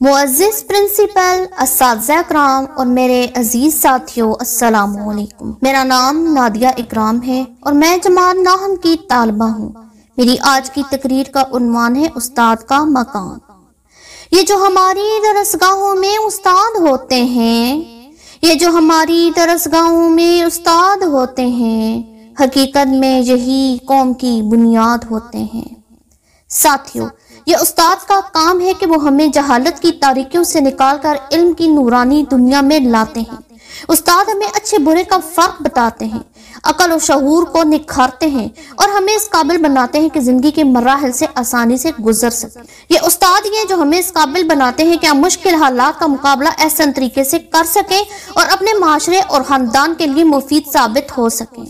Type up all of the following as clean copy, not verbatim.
मुअज़्ज़िज़ principal, अस्सातिज़ा इकराम और मेरे अजीज साथियों, अस्सलाम वालेकुम। मेरा नाम नादिया इकराम है और मैं जमात नाहम की तालिबा हूँ। मेरी आज की तकरीर का उन्वान है उस्ताद का मकाम। ये जो हमारी दरसगाहों में उस्ताद होते हैं, ये जो हमारी दरसगाहों में उस्ताद होते हैं, हकीकत में यही कौम की बुनियाद होते हैं। साथियों, ये उस्ताद का काम है कि वो हमें जहालत की तारीकियों से निकालकर इल्म की नूरानी दुनिया में लाते हैं। उस्ताद हमें अच्छे बुरे का फर्क बताते हैं, अकल और शऊर को निखारते हैं और हमें इस काबिल बनाते हैं कि जिंदगी के मराहिल से आसानी से गुजर सके। ये उस्ताद ये जो हमें इस काबिल बनाते हैं कि हम मुश्किल हालात का मुकाबला ऐसे तरीके से कर सकें और अपने माशरे और खानदान के लिए मुफीद साबित हो सकें।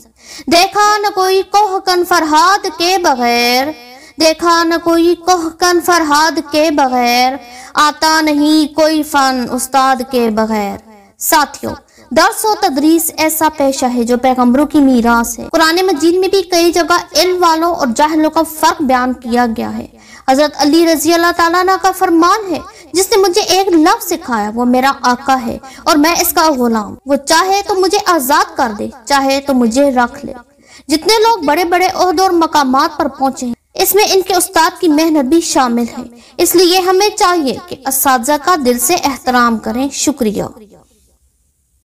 देखा न कोई कोहकन फरहाद के बगैर, देखा न कोई कोहकन फरहाद के बगैर, आता नहीं कोई फन उस्ताद के बगैर। साथियों, दर्स और तदरीस ऐसा पेशा है जो पैगंबरों की मीरास है। कुरान मजीद में भी कई जगह इल्म वालों और जाहिलों का फर्क बयान किया गया है। हजरत अली रजी अल्लाह ताला अन्हु का फरमान है, जिसने मुझे एक लफ्ज सिखाया वो मेरा आका है और मैं इसका गुलाम। वो चाहे तो मुझे आजाद कर दे, चाहे तो मुझे रख ले। जितने लोग बड़े बड़े ओहदे और मकामात पर पहुंचे हैं, इसमें इनके उस्ताद की मेहनत भी शामिल है। इसलिए हमें चाहिए कि अस्सातिज़ा का दिल से एहतराम करें। शुक्रिया।